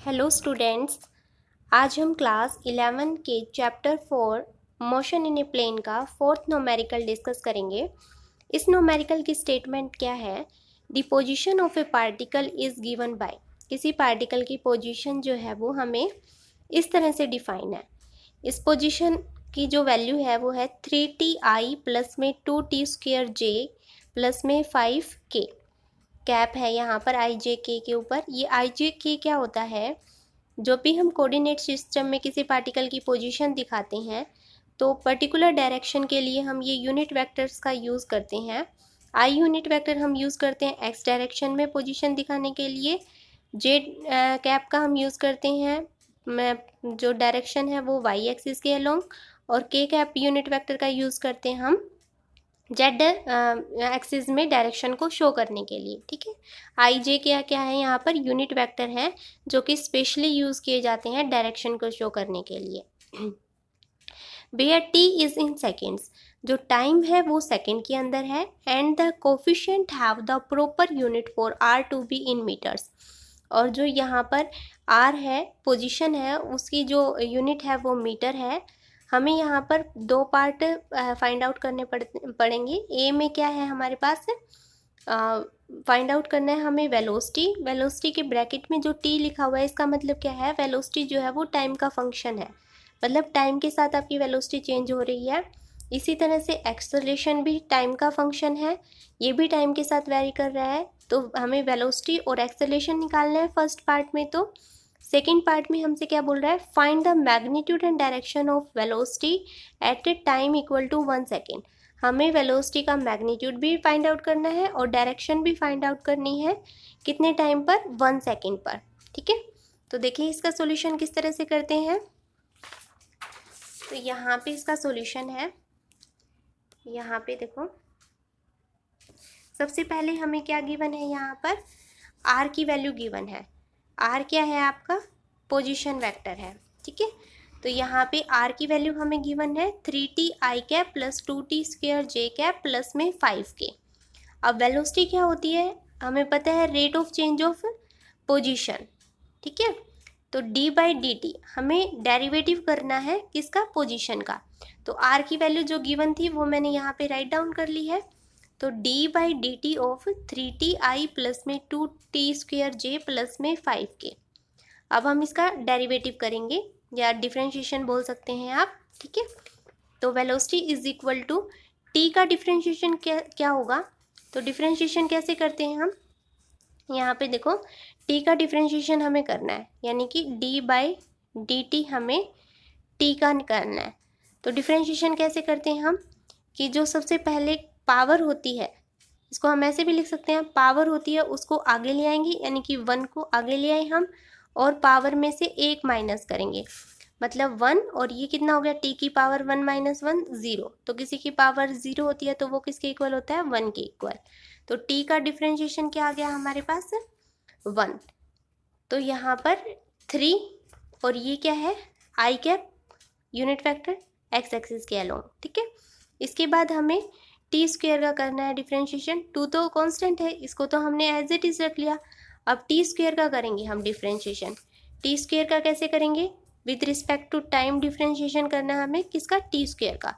Hello students, आज हम class 11 के chapter 4 motion in a plane का फोर्थ न्यूमेरिकल डिस्कस करेंगे। इस न्यूमेरिकल की स्टेटमेंट क्या है? The position of a particle is given by. किसी पार्टिकल की पोजीशन जो है वो हमें इस तरह से डिफाइन है। इस पोजीशन की जो वैल्यू है वो है 3ti प्लस में 2t² j प्लस में 5k। कैप है यहाँ पर आई जे के ऊपर। ये आई जे के क्या होता है? जो भी हम कोऑर्डिनेट सिस्टम में किसी पार्टिकल की पोजीशन दिखाते हैं तो पर्टिकुलर डायरेक्शन के लिए हम ये यूनिट वेक्टर्स का यूज़ करते हैं। आई यूनिट वेक्टर हम यूज़ करते हैं एक्स डायरेक्शन में पोजीशन दिखाने के लिए। जे कैप का हम यूज़ करते हैं जो डायरेक्शन है वो वाई एक्सिस के अलोंग, और के कैप यूनिट वेक्टर का यूज़ करते हैं हम जेड एक्सिस में डायरेक्शन को शो करने के लिए। ठीक है, आई जे क्या क्या है? यहाँ पर यूनिट वेक्टर है जो कि स्पेशली यूज़ किए जाते हैं डायरेक्शन को शो करने के लिए। Where t is in seconds, जो टाइम है वो सेकेंड के अंदर है। And the coefficient have the proper unit for r to be in metres, और जो यहाँ पर आर है पोजीशन है उसकी जो यूनिट है वो मीटर है। हमें यहाँ पर दो पार्ट फाइंड आउट करने पड़ेंगे। ए में क्या है हमारे पास? फाइंड आउट करना है हमें वेलोसिटी। वेलोसिटी के ब्रैकेट में जो टी लिखा हुआ है इसका मतलब क्या है? वेलोसिटी जो है वो टाइम का फंक्शन है, मतलब टाइम के साथ आपकी वेलोसिटी चेंज हो रही है। इसी तरह से एक्सेलरेशन भी टाइम का फंक्शन है, ये भी टाइम के साथ वेरी कर रहा है। तो हमें वेलोसिटी और एक्सेलरेशन निकालना है फर्स्ट पार्ट में। तो सेकेंड पार्ट में हमसे क्या बोल रहा है? Find the magnitude and direction of velocity at a time equal to 1 second. हमें वेलोसिटी का मैग्नीट्यूड भी फाइंड आउट करना है और डायरेक्शन भी फाइंड आउट करनी है। कितने टाइम पर? 1 सेकेंड पर। ठीक है, तो देखिए इसका सॉल्यूशन किस तरह से करते हैं। तो यहाँ पे इसका सॉल्यूशन है, यहाँ पे देखो सबसे पहले हमें क्या गिवन है? यहाँ पर आर की वैल्यू गिवन है। आर क्या है? आपका पोजीशन वेक्टर है। ठीक है, तो यहाँ पे आर की वैल्यू हमें गिवन है 3ti plus 2t² j plus में 5k। अब वेलोसिटी क्या होती है? हमें पता है rate of change of position. ठीक है, तो d बाई डी टी हमें डेरिवेटिव करना है किसका? पोजीशन का। तो आर की वैल्यू जो गिवन थी वो मैंने यहाँ पे राइट डाउन कर ली है। तो d by D T of 3ti plus में 2t² j प्लस में 5k। अब हम इसका डेरिवेटिव करेंगे या डिफ्रेंशिएशन बोल सकते हैं आप। ठीक है, तो velocity is equal to t का डिफ्रेंशिएशन क्या होगा? तो डिफ्रेंशिएशन कैसे करते हैं हम? यहाँ पे देखो t का डिफ्रेंशिएशन हमें करना है, यानी कि d बाई डी टी हमें t का करना है। तो डिफ्रेंशिएशन कैसे करते हैं हम? कि जो सबसे पहले पावर होती है, इसको हम ऐसे भी लिख सकते हैं, पावर होती है उसको आगे ले आएंगे, यानी कि 1 को आगे ले आए हम और पावर में से 1 माइनस करेंगे, मतलब 1। और ये कितना हो गया? t की पावर 1 माइनस 1 0। तो किसी की पावर 0 होती है तो वो किसके इक्वल होता है? 1 के इक्वल। तो t का डिफ्रेंशिएशन क्या आ गया हमारे पास? 1। तो यहाँ पर 3, और ये क्या है? I cap unit vector x axis के अलोंग। ठीक है, इसके बाद हमें t² का करना है डिफ्रेंशिएशन। 2 तो कांस्टेंट है, इसको तो हमने एज इट इज रख लिया। अब t² का करेंगे हम डिफ्रेंशिएशन। t² का कैसे करेंगे? With respect to time differentiation करना है हमें किसका? t² का।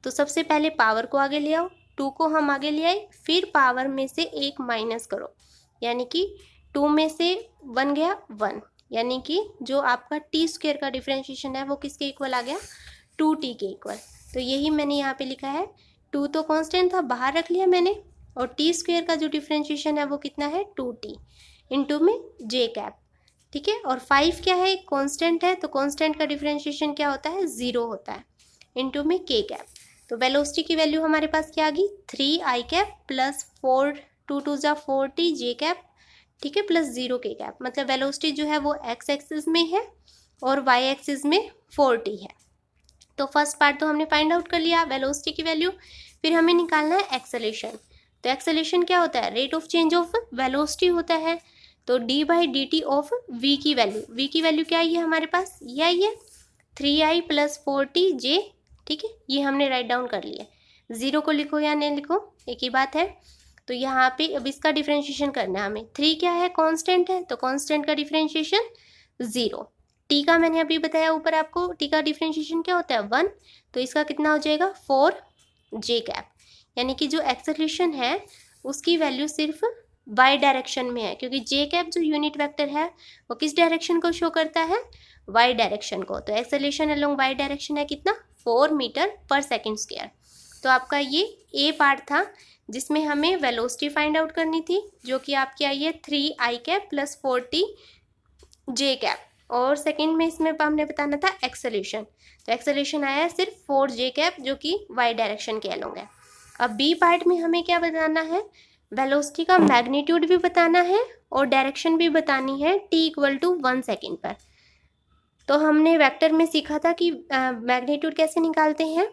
तो सबसे पहले पावर को आगे ले आओ, 2 को हम आगे ले आए, फिर पावर में से 1 माइनस करो, यानी कि 2 में से 1 गया 1, यानी कि जो आपका t² का डिफ्रेंशिएशन है वो किसके इक्वल आ गया? 2t के इक्वल। तो यही मैंने यहाँ पे लिखा है। 2 तो कांस्टेंट था, बाहर रख लिया मैंने, और t² का जो डिफ्रेंशिएशन है वो कितना है? 2t इंटू में j कैप। ठीक है, और 5 क्या है? कांस्टेंट है, तो कांस्टेंट का डिफ्रेंशिएशन क्या होता है? 0 होता है, इंटू में k कैप। तो वेलोसिटी की वैल्यू हमारे पास क्या आ गई? 3i कैप प्लस 4 2 2 जा 4t j कैप। ठीक है, प्लस 0 k कैप। मतलब वेलोसिटी जो है वो x एक्सिस में है और y एक्सिस में 4t है। तो फर्स्ट पार्ट तो हमने फाइंड आउट कर लिया वेलोसिटी की वैल्यू। फिर हमें निकालना है एक्सेलरेशन। तो एक्सेलरेशन क्या होता है? Rate of change of velocity होता है। तो d by D T of v की वैल्यू, v की वैल्यू क्या आई है हमारे पास? ये आई है 3i प्लस 4t j। ठीक है, ये हमने राइट डाउन कर लिया। 0 को लिखो या नहीं लिखो एक ही बात है। तो यहाँ पे अब इसका डिफ्रेंशिएशन करना है हमें। 3 क्या है? कांस्टेंट है, तो कांस्टेंट का डिफ्रेंशिएशन 0। टी का मैंने अभी बताया ऊपर आपको, टी का डिफ्रेंशिएशन क्या होता है 1, तो इसका कितना हो जाएगा 4 कैप, यानी कि जो एक्सेलरेशन है उसकी वैल्यू सिर्फ वाई डायरेक्शन में है, क्योंकि जे कैप जो यूनिट वेक्टर है वो किस डायरेक्शन को शो करता है, वाई डायरेक्शन को। तो एक्सेलरेशन अलोंग वाई डायरेक्शन है कितना 4 मीटर पर सेकेंड स्क्वायर। तो आपका ये ए पार्ट था जिसमें हमें वेलोसिटी फाइंड आउट करनी थी, जो कि आपकी आई है 3i कैप प्लस 4t जे कैप, और सेकंड में इसमें हमने बताना था एक्सेलरेशन। तो एक्सेलरेशन आया है सिर्फ 4j कैप जो कि वाई डायरेक्शन के अलोंग है। अब बी पार्ट में हमें क्या बताना है, वेलोसिटी का मैग्नीट्यूड भी बताना है और डायरेक्शन भी बतानी है t इक्वल टू 1 सेकेंड पर। तो हमने वेक्टर में सीखा था कि मैग्नीट्यूड कैसे निकालते हैं,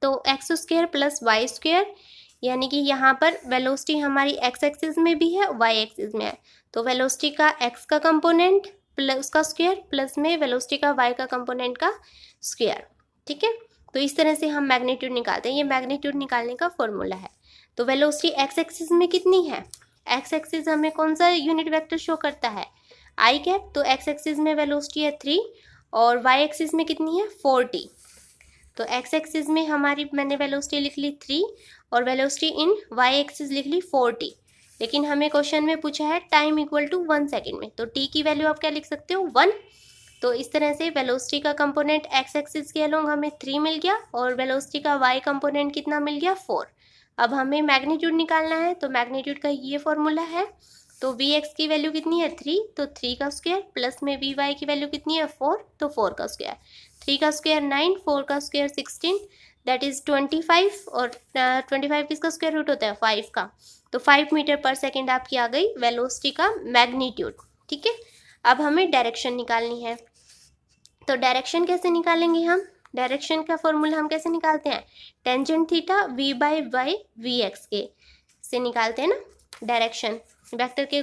तो x square plus y square, यानी कि यहाँ पर वेलोसिटी हमारी एक्स एक्सिस में भी है वाई एक्सिस में है, तो वेलोसिटी का एक्स का कंपोनेंट प्लस उसका स्क्वायर प्लस में वेलोसिटी का वाई का कंपोनेंट का स्क्वायर। ठीक है, तो इस तरह से हम मैग्नीट्यूड निकालते हैं, ये मैग्नीट्यूड निकालने का फॉर्मूला है। तो वेलोसिटी एक्स एक्सिस में कितनी है, एक्स एक्सिस हमें कौन सा यूनिट वेक्टर शो करता है आई कैप, तो एक्स एक्सिस में वेलोसिटी है 3 और वाई एक्सिस में कितनी है 4t। तो एक्स एक्सिस में हमारी मैंने वेलोसिटी लिख ली 3 और वेलोसिटी इन वाई एक्सिस लिख ली 4t, लेकिन हमें क्वेश्चन में पूछा है टाइम इक्वल टू 1 सेकेंड में, तो t की वैल्यू आप क्या लिख सकते हो 1। तो इस तरह से वेलोसिटी का कंपोनेंट एक्स एक्सिस के अलोंग हमें 3 मिल गया और वेलोसिटी का वाई कंपोनेंट कितना मिल गया 4। अब हमें मैग्नीट्यूड निकालना है, तो मैग्नीट्यूड का ये फॉर्मूला है। तो वी एक्स की वैल्यू कितनी है 3, तो 3 का स्क्वायर प्लस में वी वाई की वैल्यू कितनी है 4, तो 4 का स्क्वायर, 3 का स्क्वायर 9, 4 का स्क्वायर 16, दैट इज 25, और 25 किसका स्क्वायर रूट होता है 5 का, तो 5 मीटर पर सेकेंड आपकी आ गई वेलोसिटी का मैग्नीट्यूड। ठीक है, अब हमें डायरेक्शन निकालनी है। तो डायरेक्शन कैसे निकालेंगे हम, डायरेक्शन का फॉर्मूला हम कैसे निकालते हैं, tangent theta v by y v x के से निकालते हैं ना डायरेक्शन। वेक्टर के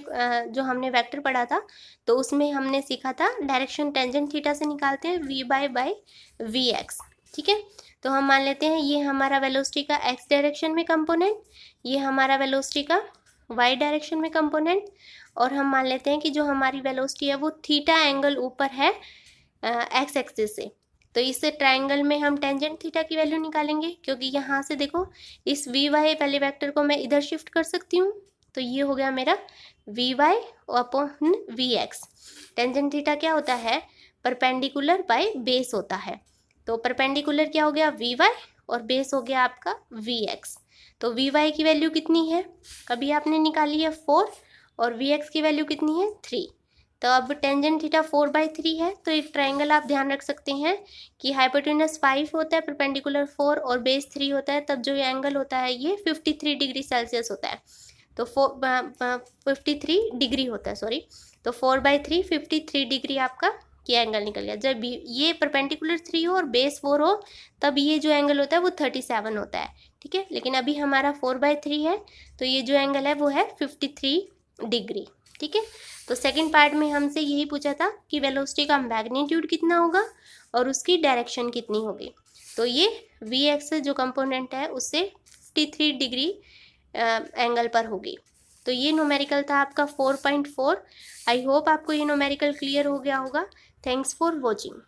जो हमने वेक्टर पढ़ा था तो उसमें हमने सीखा था डायरेक्शन टेंजेंट थीटा से निकालते हैं v बाई वी एक्स। ठीक है, तो हम मान लेते हैं ये हमारा वेलोसिटी का x डायरेक्शन में कंपोनेंट, ये हमारा वेलोसिटी का y डायरेक्शन में कंपोनेंट, और हम मान लेते हैं कि जो हमारी वेलोसिटी है वो थीटा एंगल ऊपर है एक्स एक्सिस से। तो इस ट्रायंगल में हम टेंजेंट थीटा की वैल्यू निकालेंगे, क्योंकि यहाँ से देखो इस वी वाई पहले वेक्टर को मैं इधर शिफ्ट कर सकती हूँ, तो ये हो गया मेरा v y upon v x. Tangent theta क्या होता है, परपेंडिकुलर बाय बेस होता है, तो परपेंडिकुलर क्या हो गया वी वाई और बेस हो गया आपका वी एक्स। तो वी वाई की वैल्यू कितनी है, अभी आपने निकाली है 4 और वी एक्स की वैल्यू कितनी है 3। तो अब टेंजेंट थीटा 4/3 है, तो एक ट्रायंगल आप ध्यान रख सकते हैं कि हाइपोटेनस 5 होता है, परपेंडिकुलर 4 और बेस 3 होता है, तब जो ये एंगल होता है ये 53 डिग्री सेल्सियस होता है। तो 53 डिग्री होता है, सॉरी, तो 4/3 53 डिग्री आपका ये एंगल निकल गया। जब ये परपेंडिकुलर 3 हो और बेस 4 हो तब ये जो एंगल होता है वो 37 होता है। ठीक है, लेकिन अभी हमारा 4/3 है तो ये जो एंगल है वो है 53 डिग्री। ठीक है, तो सेकंड पार्ट में हमसे यही पूछा था कि वेलोसिटी का मैग्नीट्यूड कितना होगा और उसकी डायरेक्शन कितनी होगी। तो ये वी एक्स जो कंपोनेंट है उससे 53 डिग्री एंगल पर होगी। तो ये न्यूमेरिकल था आपका 4.4। आई होप आपको ये न्यूमेरिकल क्लियर हो गया होगा। Thanks for watching.